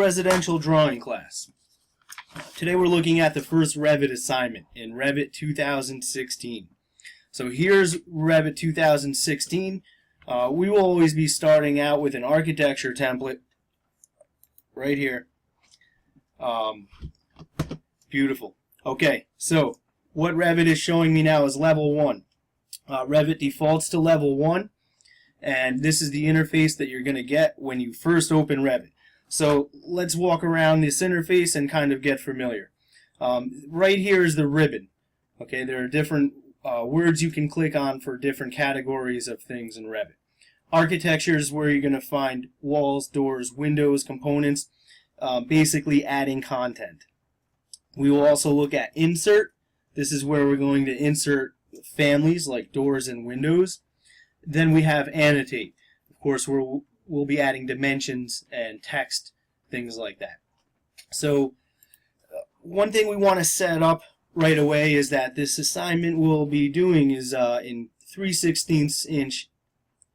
residential drawing class. Today we're looking at the first Revit assignment in Revit 2016. So here's Revit 2016. We will always be starting out with an architecture template right here. Beautiful. Okay, so what Revit is showing me now is level 1. Revit defaults to level 1, and this is the interface that you're going to get when you first open Revit. So let's walk around this interface and kind of get familiar. Right here is the ribbon. Okay, there are different words you can click on for different categories of things in Revit. Architecture is where you're going to find walls, doors, windows, components, basically adding content. We will also look at insert. This is where we're going to insert families like doors and windows. Then we have annotate. Of course, we'll be adding dimensions and text, things like that. So one thing we want to set up right away is that this assignment we'll be doing is in 3/16 inch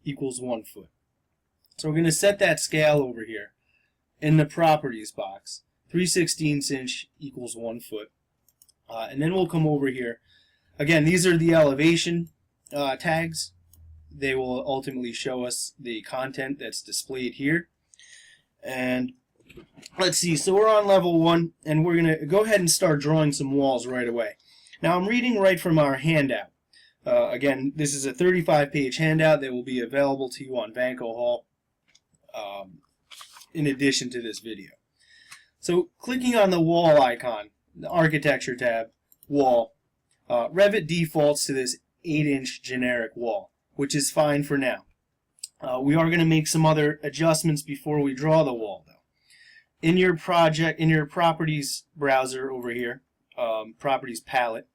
equals 1 foot. So we're going to set that scale over here in the properties box. 3/16 inch equals 1 foot. And then we'll come over here. Again, these are the elevation tags. They will ultimately show us the content that's displayed here. And let's see, so we're on level 1, and we're going to go ahead and start drawing some walls right away. Now I'm reading right from our handout. Again, this is a 35-page handout that will be available to you on Vanco Hall in addition to this video. So clicking on the wall icon, the architecture tab, wall, Revit defaults to this 8-inch generic wall, which is fine for now. We are going to make some other adjustments before we draw the wall, though. In your properties browser over here, properties palette,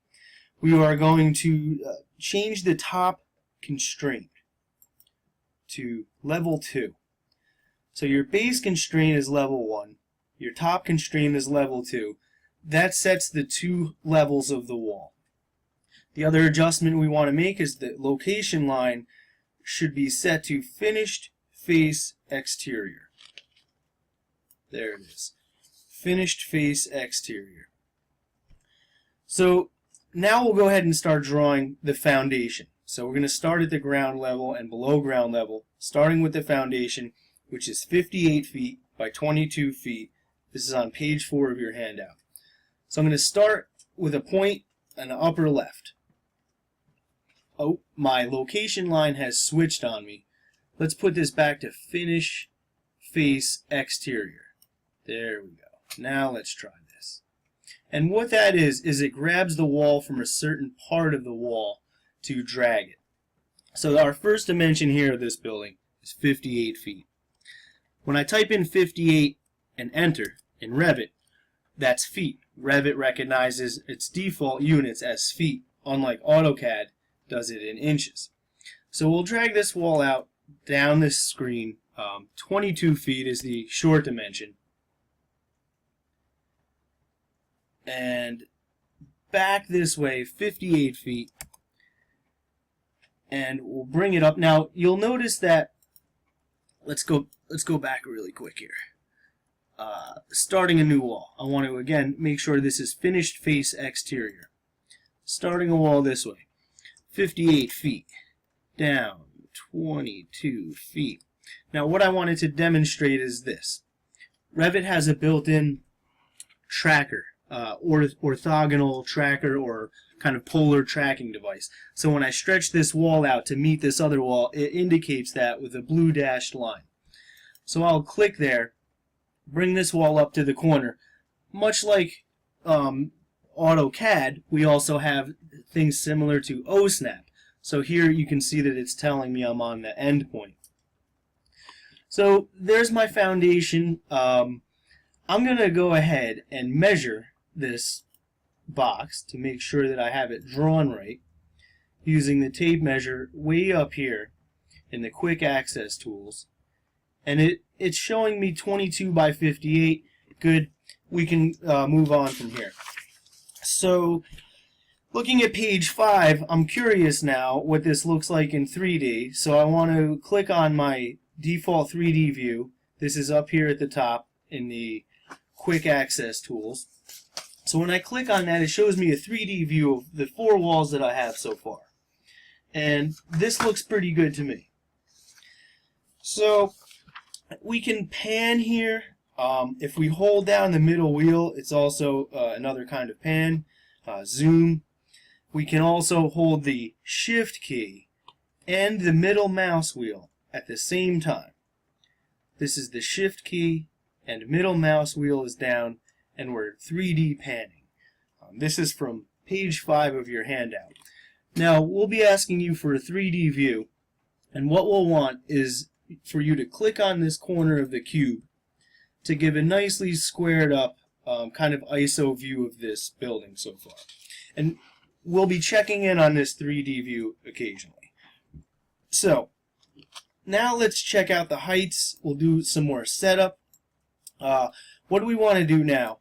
we are going to change the top constraint to level 2. So your base constraint is level 1. Your top constraint is level 2. That sets the 2 levels of the wall. The other adjustment we want to make is the location line should be set to finished face exterior. There it is. Finished face exterior. So now we'll go ahead and start drawing the foundation. So we're going to start at the ground level and below ground level, starting with the foundation, which is 58 feet by 22 feet. This is on page 4 of your handout. So I'm going to start with a point in the upper left. Oh, my location line has switched on me. Let's put this back to finish face exterior. There we go. Now let's try this. And what that is it grabs the wall from a certain part of the wall to drag it. So our first dimension here of this building is 58 feet. When I type in 58 and enter in Revit, that's feet. Revit recognizes its default units as feet, unlike AutoCAD does it in inches. So we'll drag this wall out down this screen. 22 feet is the short dimension. And back this way, 58 feet. And we'll bring it up. Now you'll notice that, let's go back really quick here. Starting a new wall. I want to again make sure this is finished face exterior. Starting a wall this way. 58 feet. Down 22 feet. Now what I wanted to demonstrate is this. Revit has a built-in tracker, orthogonal tracker or kind of polar tracking device. So when I stretch this wall out to meet this other wall, it indicates that with a blue dashed line. So I'll click there, bring this wall up to the corner. Much like AutoCAD, we also have things similar to OSNAP. So here you can see that it's telling me I'm on the end point. So there's my foundation. I'm going to go ahead and measure this box to make sure that I have it drawn right using the tape measure way up here in the quick access tools. And it's showing me 22 by 58. Good. We can move on from here. So looking at page 5, I'm curious now what this looks like in 3D. So I want to click on my default 3D view. This is up here at the top in the quick access tools. So when I click on that, it shows me a 3D view of the 4 walls that I have so far. And this looks pretty good to me. So we can pan here. If we hold down the middle wheel, it's also another kind of pan. Zoom. We can also hold the Shift key and the middle mouse wheel at the same time. This is the Shift key and middle mouse wheel is down, and we're 3D panning. This is from page 5 of your handout. Now we'll be asking you for a 3D view, and what we'll want is for you to click on this corner of the cube to give a nicely squared up kind of ISO view of this building so far. And we'll be checking in on this 3D view occasionally. So now let's check out the heights. We'll do some more setup. What do we want to do now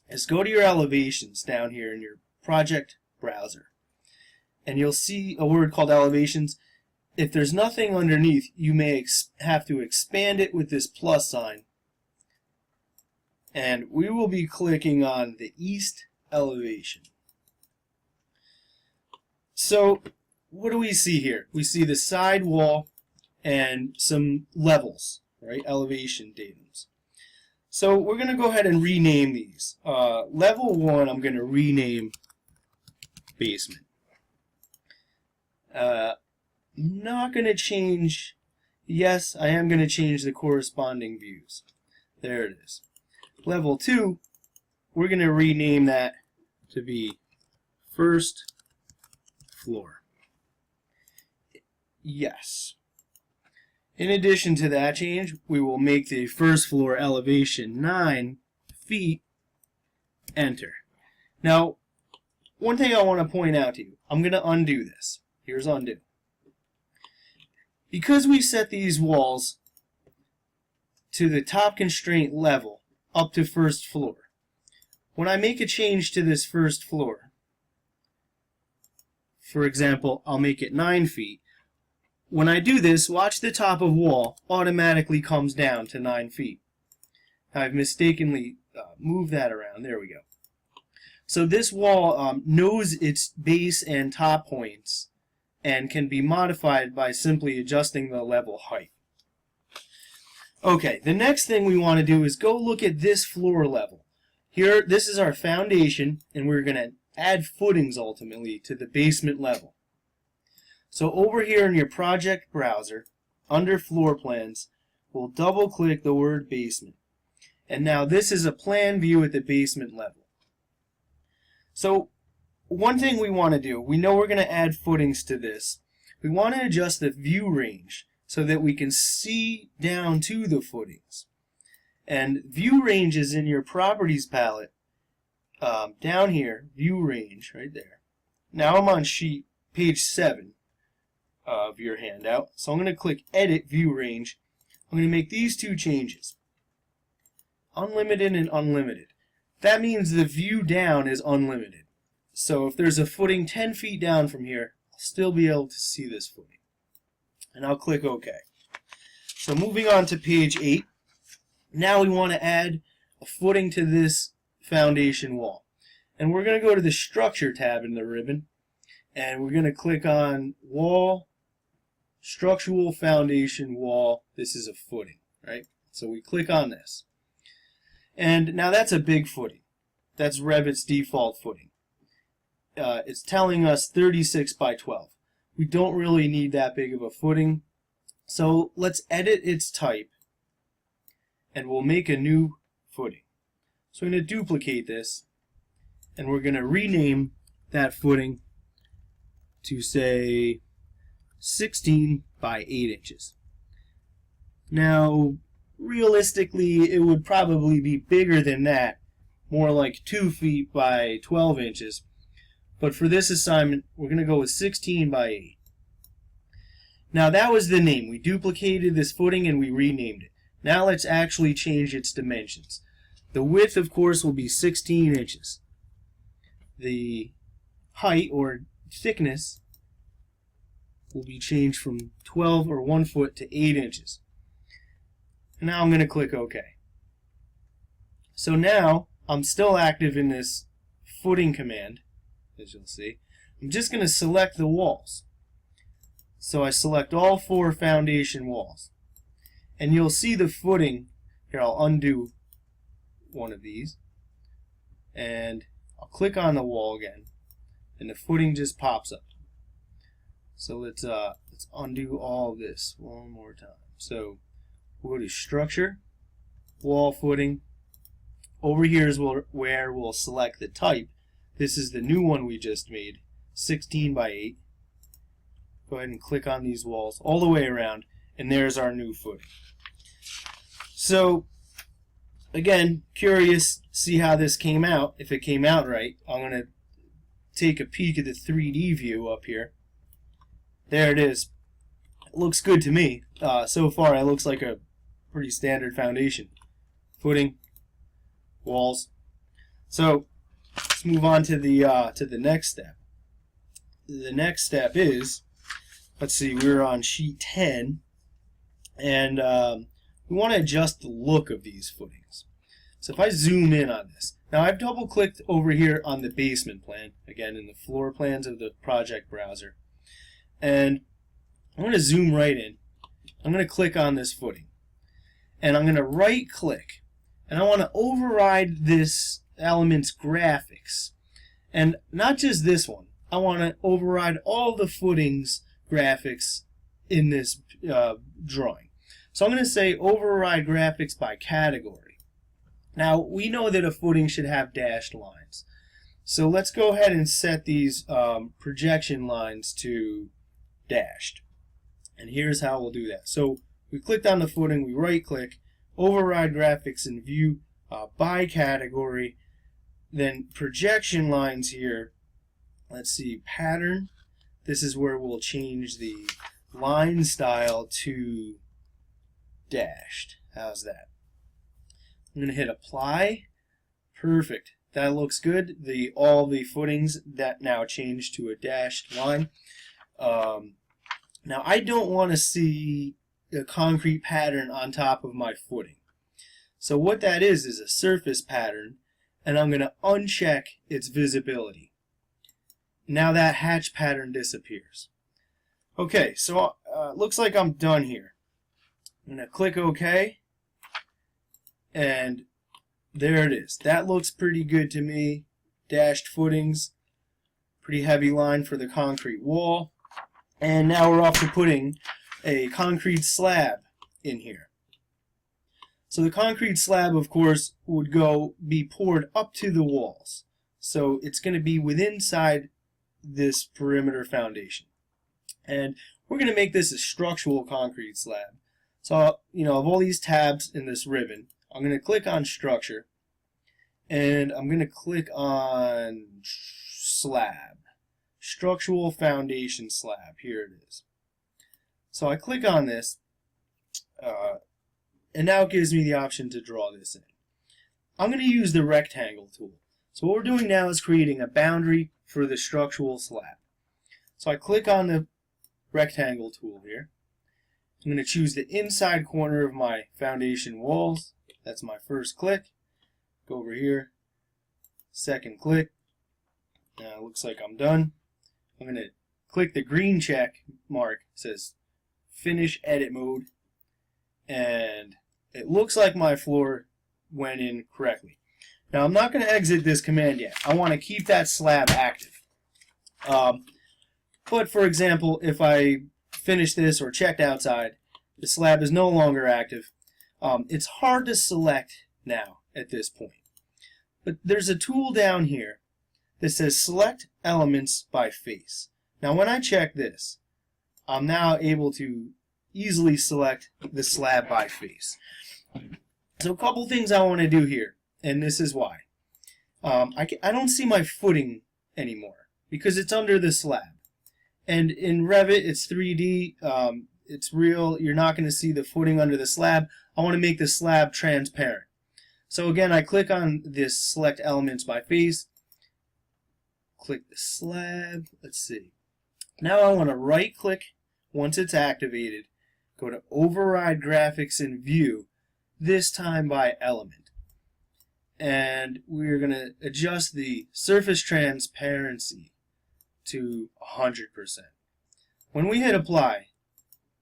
is go to your elevations down here in your project browser. And you'll see a word called elevations. If there's nothing underneath, you may have to expand it with this plus sign. And we will be clicking on the east elevation. So what do we see here? We see the side wall and some levels, right? Elevation datums. So we're going to go ahead and rename these. Level 1 I'm going to rename basement. Not going to change. Yes, I am going to change the corresponding views. There it is. Level 2, we're going to rename that to be first floor. Yes. In addition to that change, we will make the first floor elevation 9 feet. Enter. Now, one thing I want to point out to you, I'm going to undo this. Here's undo. Because we set these walls to the top constraint level up to first floor, when I make a change to this first floor, for example, I'll make it 9 feet. When I do this, watch the top of wall automatically comes down to 9 feet. I've mistakenly moved that around. There we go. So this wall knows its base and top points and can be modified by simply adjusting the level height. Okay, the next thing we want to do is go look at this floor level. Here, this is our foundation, and we're going to add footings ultimately to the basement level. So over here in your project browser, under floor plans, we'll double click the word basement. And now this is a plan view at the basement level. So one thing we want to do, we know we're going to add footings to this. We want to adjust the view range so that we can see down to the footings. And view range is in your properties palette down here, view range right there. Now I'm on sheet page 7 of your handout. So I'm going to click edit view range. I'm going to make these two changes. Unlimited and unlimited. That means the view down is unlimited. So if there's a footing 10 feet down from here, I'll still be able to see this footing. And I'll click OK. So moving on to page 8. Now we want to add a footing to this foundation wall. And we're going to go to the Structure tab in the ribbon. And we're going to click on Wall, Structural Foundation Wall. This is a footing, right? So we click on this. And now that's a big footing. That's Revit's default footing. It's telling us 36 by 12. We don't really need that big of a footing. So let's edit its type. And we'll make a new footing. So I'm going to duplicate this. And we're going to rename that footing to say 16 by 8 inches. Now, realistically, it would probably be bigger than that, more like 2 feet by 12 inches. But for this assignment, we're going to go with 16 by 8. Now that was the name. We duplicated this footing and we renamed it. Now let's actually change its dimensions. The width, of course, will be 16 inches. The height or thickness will be changed from 12 or 1 foot to 8 inches. And now I'm going to click OK. So now I'm still active in this footing command, as you'll see. I'm just going to select the walls. So I select all 4 foundation walls. And you'll see the footing. Here, I'll undo one of these. And I'll click on the wall again. And the footing just pops up. So let's undo all of this one more time. So we'll go to Structure, Wall Footing. Over here is where we'll select the type. This is the new one we just made, 16 by 8. Go ahead and click on these walls all the way around, and there's our new footing. So, again, curious, see how this came out. If it came out right, I'm going to take a peek at the 3D view up here. There it is. It looks good to me. So far, it looks like a pretty standard foundation. Footing, walls. So let's move on to the next step. The next step is, let's see, we're on sheet 10, and we want to adjust the look of these footings. So if I zoom in on this, now I've double clicked over here on the basement plan, again in the floor plans of the project browser, and I'm going to zoom right in. I'm going to click on this footing, and I'm going to right click, and I want to override this element's graphics, and not just this one. I want to override all the footings graphics in this drawing. So I'm going to say override graphics by category. Now we know that a footing should have dashed lines. So let's go ahead and set these projection lines to dashed. And here's how we'll do that. So we clicked on the footing, we right click, override graphics and view by category, then projection lines here. Let's see, pattern. This is where we'll change the line style to dashed. How's that? I'm going to hit apply. Perfect. That looks good. All the footings that now change to a dashed line. Now I don't want to see a concrete pattern on top of my footing. So what that is a surface pattern, and I'm going to uncheck its visibility. Now that hatch pattern disappears. Okay, so looks like I'm done here. I'm going to click OK, and there it is. That looks pretty good to me. Dashed footings, pretty heavy line for the concrete wall. And now we're off to putting a concrete slab in here. So the concrete slab, of course, would be poured up to the walls. So it's going to be inside this perimeter foundation. And we're going to make this a structural concrete slab. So, of all these tabs in this ribbon, I'm going to click on Structure, and I'm going to click on Slab. Structural foundation slab. Here it is. So I click on this, and now it gives me the option to draw this in. I'm going to use the rectangle tool. So what we're doing now is creating a boundary for the structural slab. So I click on the rectangle tool here. I'm going to choose the inside corner of my foundation walls. That's my first click. Go over here. Second click. Now it looks like I'm done. I'm going to click the green check mark. It says Finish Edit Mode. And it looks like my floor went in correctly. Now I'm not going to exit this command yet. I want to keep that slab active. But for example, if I finish this or checked outside, the slab is no longer active. It's hard to select now at this point. But there's a tool down here that says Select Elements by Face. Now when I check this, I'm now able to easily select the slab by face. So a couple things I want to do here, and this is why. I don't see my footing anymore because it's under the slab. And in Revit, it's 3D, it's real, you're not going to see the footing under the slab. I want to make the slab transparent. So again, I click on this Select Elements by Face, click the slab, let's see. Now I want to right click once it's activated, go to Override Graphics and View, this time by Element. and we're going to adjust the surface transparency to 100%. When we hit apply,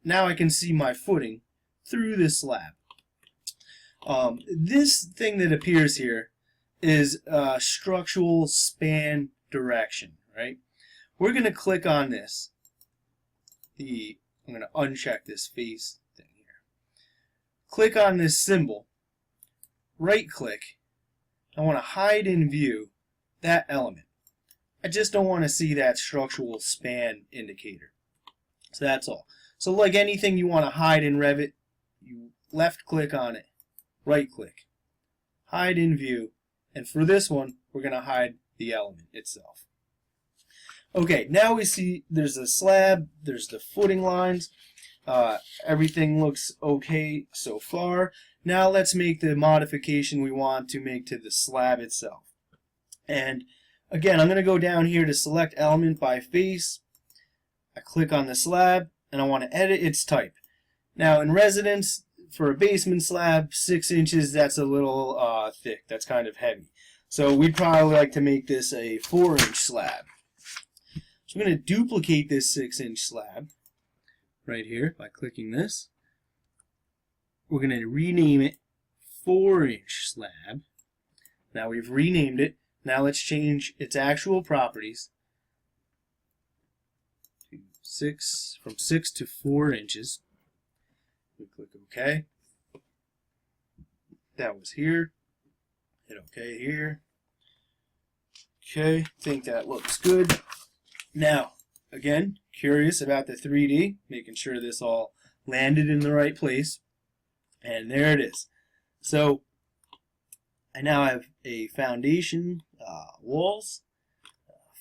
now I can see my footing through this slab. This thing that appears here is structural span direction, right? We're going to click on this. I'm going to uncheck this face thing here. Click on this symbol, right click. I want to hide in view that element. I just don't want to see that structural span indicator. So that's all. So like anything you want to hide in Revit, you left click on it, right click, hide in view, and for this one we're going to hide the element itself. Okay, now we see there's a slab, there's the footing lines, everything looks okay so far. Now let's make the modification we want to make to the slab itself. And again, I'm going to go down here to select element by face. I click on the slab and I want to edit its type. Now in residence, for a basement slab, 6 inches, that's a little thick, that's kind of heavy. So we'd probably like to make this a 4-inch slab. So I'm going to duplicate this 6-inch slab right here by clicking this. We're going to rename it 4-inch slab. Now we've renamed it. Now let's change its actual properties to from 6 to 4 inches. We click OK. That was here. Hit OK here. Okay, think that looks good. Now, again, curious about the 3D, making sure this all landed in the right place. And there it is. So, I now have a foundation, walls,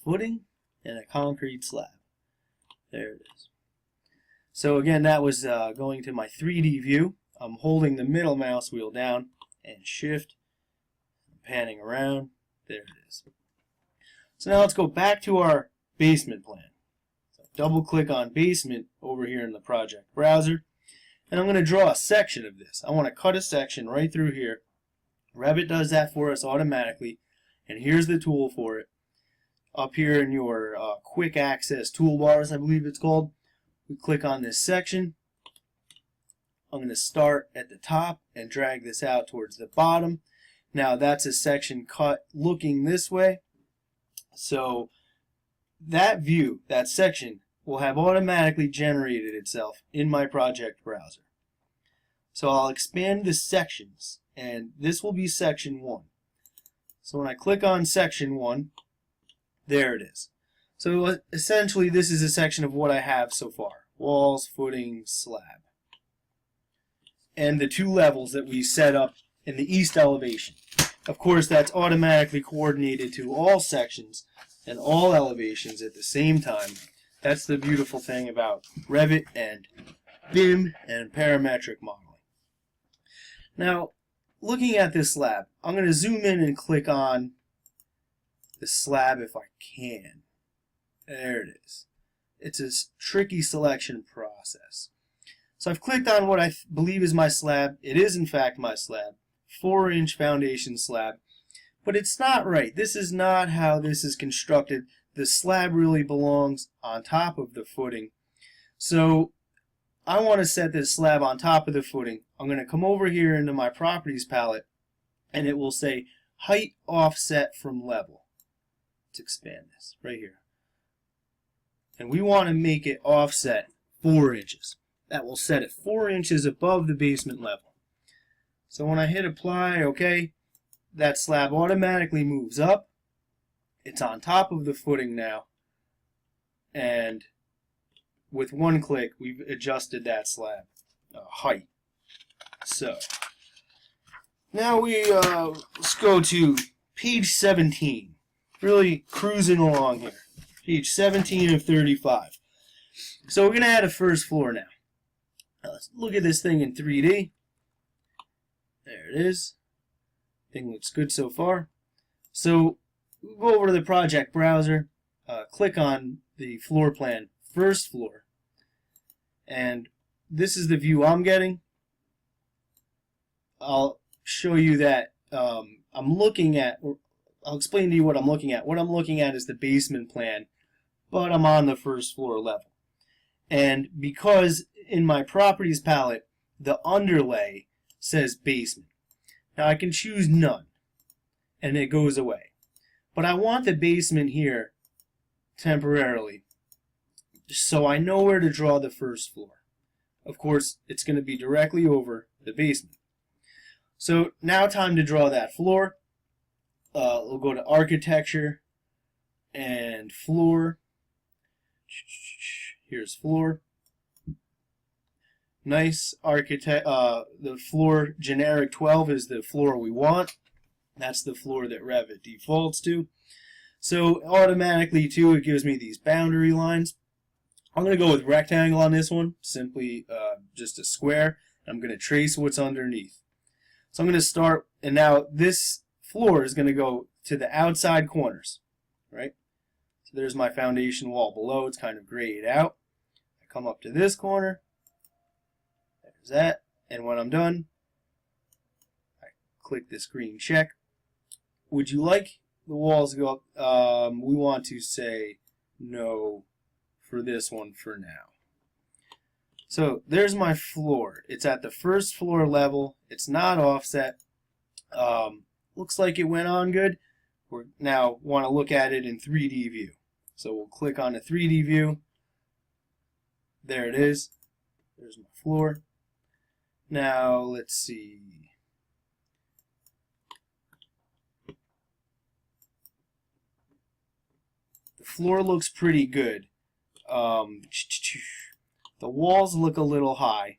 footing, and a concrete slab. There it is. So again, that was going to my 3D view. I'm holding the middle mouse wheel down and shift, panning around. There it is. So now let's go back to our basement plan. So double click on basement over here in the project browser, and I'm going to draw a section of this. I want to cut a section right through here. Revit does that for us automatically, and here's the tool for it. Up here in your quick access toolbars, I believe it's called, we click on this section. I'm going to start at the top and drag this out towards the bottom. Now that's a section cut looking this way. So that view, that section, will have automatically generated itself in my project browser. So I'll expand the sections, and this will be section 1. So when I click on section 1, there it is. So essentially this is a section of what I have so far. Walls, footing, slab. And the 2 levels that we set up in the east elevation. Of course, that's automatically coordinated to all sections and all elevations at the same time. That's the beautiful thing about Revit and BIM and parametric modeling. Now, looking at this slab, I'm going to zoom in and click on the slab if I can. There it is. It's a tricky selection process. So I've clicked on what I believe is my slab. It is in fact my slab. 4-inch foundation slab. But it's not right. This is not how this is constructed. The slab really belongs on top of the footing. So I want to set this slab on top of the footing. I'm going to come over here into my properties palette, and it will say height offset from level. Let's expand this right here. And we want to make it offset 4 inches. That will set it 4 inches above the basement level. So when I hit apply, okay, that slab automatically moves up. It's on top of the footing now. And with one click, we've adjusted that slab height. So now let's go to page 17. Really cruising along here. Page 17 of 35. So we're going to add a first floor now. Let's look at this thing in 3D. There it is. Thing looks good so far. So we'll go over to the project browser, click on the floor plan, first floor, and this is the view I'm getting. I'll show you that I'm looking at, I'll explain to you what I'm looking at. What I'm looking at is the basement plan, but I'm on the first floor level. And because in my properties palette, the underlay says basement. Now I can choose none, and it goes away. But I want the basement here temporarily, so I know where to draw the first floor. Of course, it's going to be directly over the basement. So now time to draw that floor. We'll go to architecture and floor. Here's floor. Nice architect. The floor generic 12 is the floor we want. That's the floor that Revit defaults to. So automatically too, it gives me these boundary lines. I'm going to go with rectangle on this one, simply just a square. I'm going to trace what's underneath. So I'm going to start, and now this floor is going to go to the outside corners, right? So there's my foundation wall below. It's kind of grayed out. I come up to this corner. There's that. And when I'm done, I click this green check. Would you like the walls to go up? We want to say no for this one for now. So there's my floor. It's at the first floor level. It's not offset. Looks like it went on good. We now want to look at it in 3D view. So we'll click on the 3D view. There it is. There's my floor. Now let's see. The floor looks pretty good. The walls look a little high.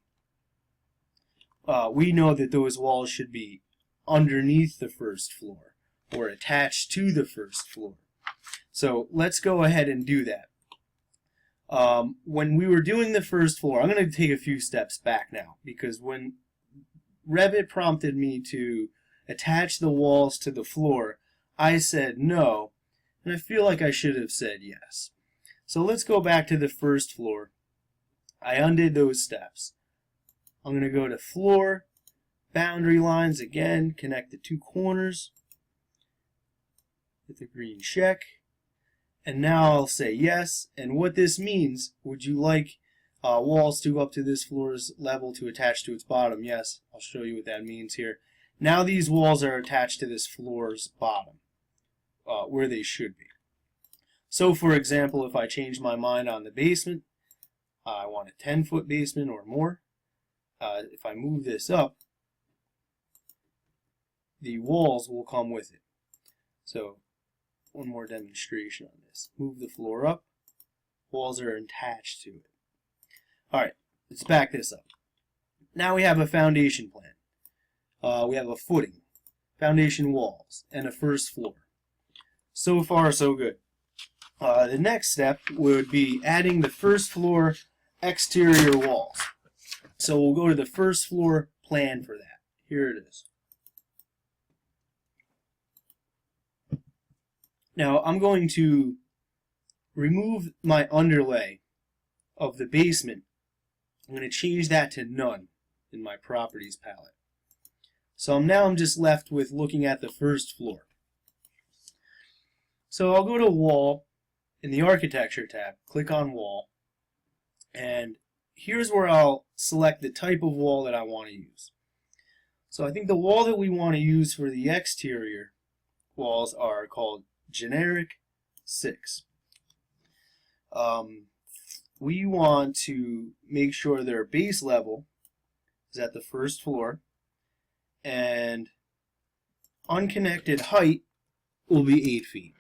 We know that those walls should be underneath the first floor or attached to the first floor. So let's go ahead and do that. When we were doing the first floor, I'm going to take a few steps back now, because when Revit prompted me to attach the walls to the floor, I said no, and I feel like I should have said yes. So let's go back to the first floor. I undid those steps. I'm going to go to floor, boundary lines again, connect the two corners with the green check. And now I'll say yes. And what this means, would you like walls to go up to this floor's level to attach to its bottom? Yes, I'll show you what that means here. Now these walls are attached to this floor's bottom, where they should be. So for example, if I change my mind on the basement, I want a 10-foot basement or more. If I move this up, the walls will come with it. So one more demonstration on this. Move the floor up. Walls are attached to it. Alright, let's back this up. Now we have a foundation plan. We have a footing, foundation walls, and a first floor. So far, so good. The next step would be adding the first floor exterior walls. So we'll go to the first floor plan for that. Here it is. Now I'm going to remove my underlay of the basement. I'm going to change that to none in my properties palette. So now I'm just left with looking at the first floor. So I'll go to wall in the architecture tab, click on wall, and here's where I'll select the type of wall that I want to use. So I think the wall that we want to use for the exterior walls are called generic 6. We want to make sure their base level is at the first floor, and unconnected height will be 8 feet.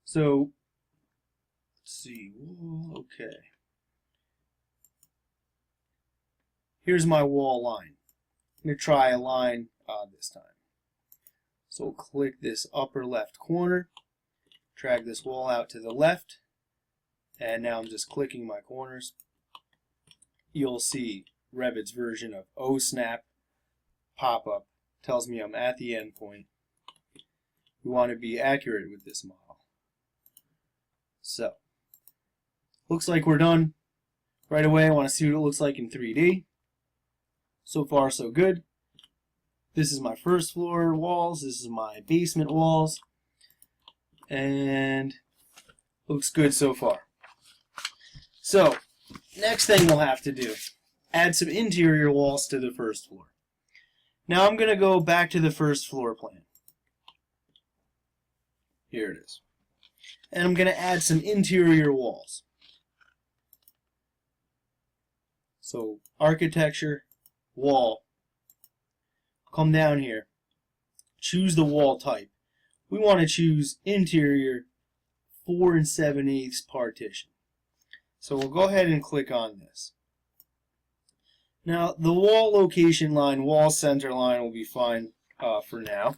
So let's see. Okay. Here's my wall line. I'm going to try a line this time. So we'll click this upper left corner, drag this wall out to the left, and now I'm just clicking my corners. You'll see Revit's version of OSnap pop up. Tells me I'm at the end point. We want to be accurate with this model. So, looks like we're done. Right away I want to see what it looks like in 3D. So far so good. This is my first floor walls. This is my basement walls. And looks good so far. So, next thing we'll have to do, add some interior walls to the first floor. Now I'm going to go back to the first floor plan. Here it is. And I'm going to add some interior walls. So, architecture, wall. Come down here. Choose the wall type. We want to choose interior 4 7/8 partition. So we'll go ahead and click on this. Now the wall location line, wall center line will be fine for now.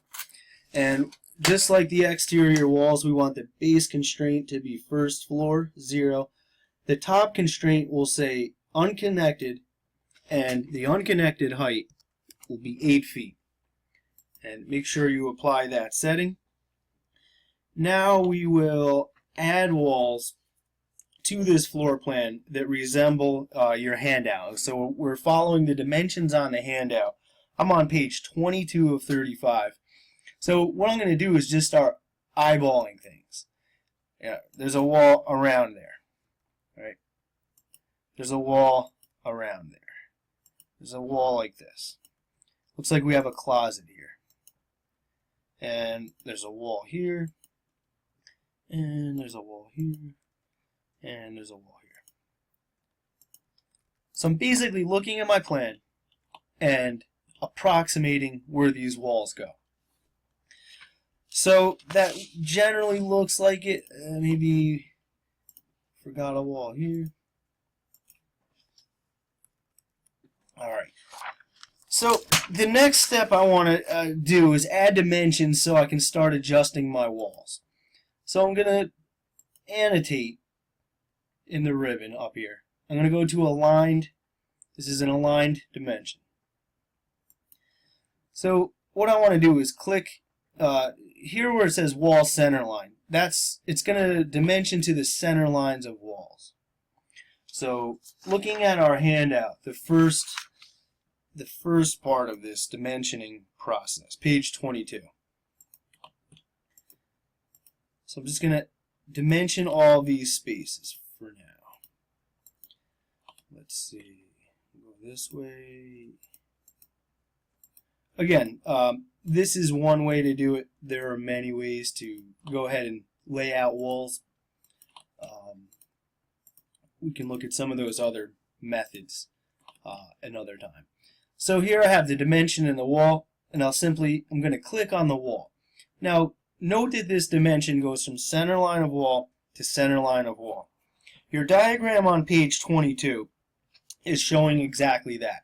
And just like the exterior walls, we want the base constraint to be first floor, 0. The top constraint will say unconnected, and the unconnected height will be 8 feet. And make sure you apply that setting. Now we will add walls to this floor plan that resemble your handout. So we're following the dimensions on the handout. I'm on page 22 of 35. So what I'm going to do is just start eyeballing things. Yeah, there's a wall around there, right? There's a wall around there. There's a wall like this. Looks like we have a closet here. And there's a wall here. And there's a wall here. And there's a wall here. So I'm basically looking at my plan and approximating where these walls go. So that generally looks like it. Maybe forgot a wall here. Alright. So the next step I want to do is add dimensions so I can start adjusting my walls. So I'm going to annotate in the ribbon up here. I'm going to go to aligned. This is an aligned dimension. So what I want to do is click here where it says wall center line. It's going to dimension to the center lines of walls. So looking at our handout, the first part of this dimensioning process, page 22. So I'm just going to dimension all these spaces for now. Let's see. Go this way. Again, this is one way to do it. There are many ways to go ahead and lay out walls. We can look at some of those other methods another time. So here I have the dimension in the wall, and I'm going to click on the wall. Now, note that this dimension goes from center line of wall to center line of wall. Your diagram on page 22 is showing exactly that.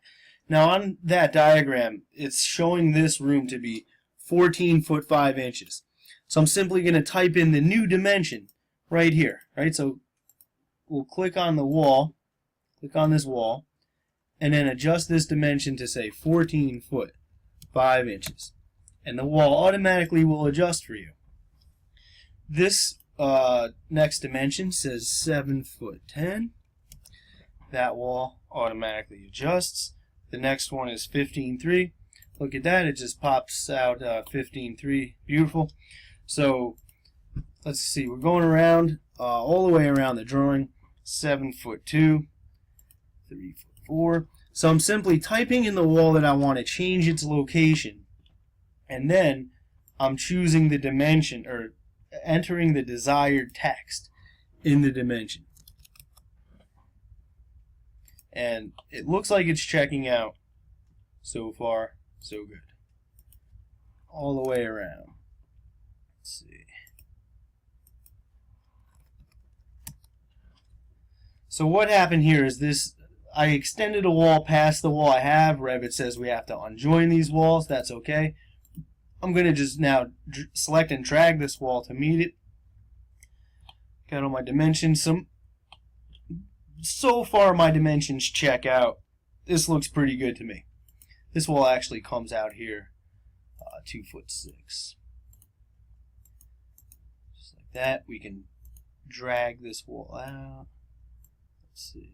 Now on that diagram, it's showing this room to be 14 foot 5 inches. So I'm simply going to type in the new dimension right here. Right? So we'll click on the wall, click on this wall, and then adjust this dimension to say 14 foot 5 inches. And the wall automatically will adjust for you. This next dimension says 7 foot 10. That wall automatically adjusts. The next one is 15.3. Look at that, it just pops out 15.3. Beautiful. So let's see, we're going around all the way around the drawing. 7 foot 2, 3 foot 4. So I'm simply typing in the wall that I want to change its location, and then I'm choosing the dimension, or entering the desired text in the dimension. And it looks like it's checking out. So far, so good. All the way around. Let's see. So what happened here is this, I extended a wall past the wall I have. Revit says we have to unjoin these walls. That's okay. I'm going to just now select and drag this wall to meet it. Got all my dimensions. So far my dimensions check out. This looks pretty good to me. This wall actually comes out here 2 foot 6. Just like that. We can drag this wall out. Let's see.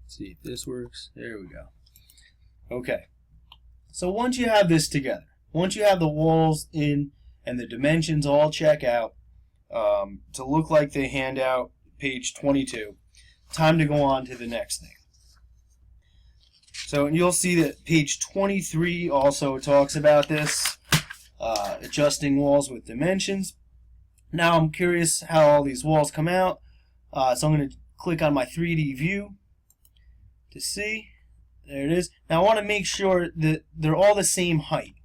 Let's see if this works. There we go. Okay. So once you have this together, once you have the walls in and the dimensions all check out to look like they hand out page 22, time to go on to the next thing. So you'll see that page 23 also talks about this, adjusting walls with dimensions. Now I'm curious how all these walls come out, so I'm going to click on my 3D view to see. There it is. Now I want to make sure that they're all the same height.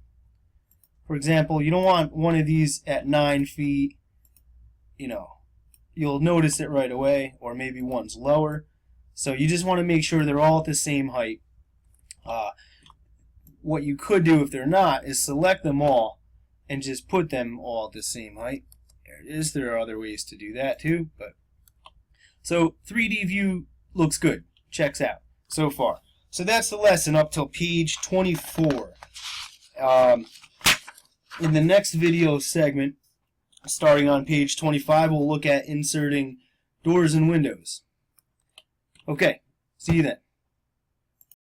For example, you don't want one of these at 9 feet, you'll notice it right away, or maybe one's lower. So you just want to make sure they're all at the same height. What you could do if they're not is select them all and just put them all at the same height. There it is. There are other ways to do that too, so 3D view looks good. Checks out so far. So that's the lesson up till page 24. In the next video segment, starting on page 25, we'll look at inserting doors and windows. Okay, see you then.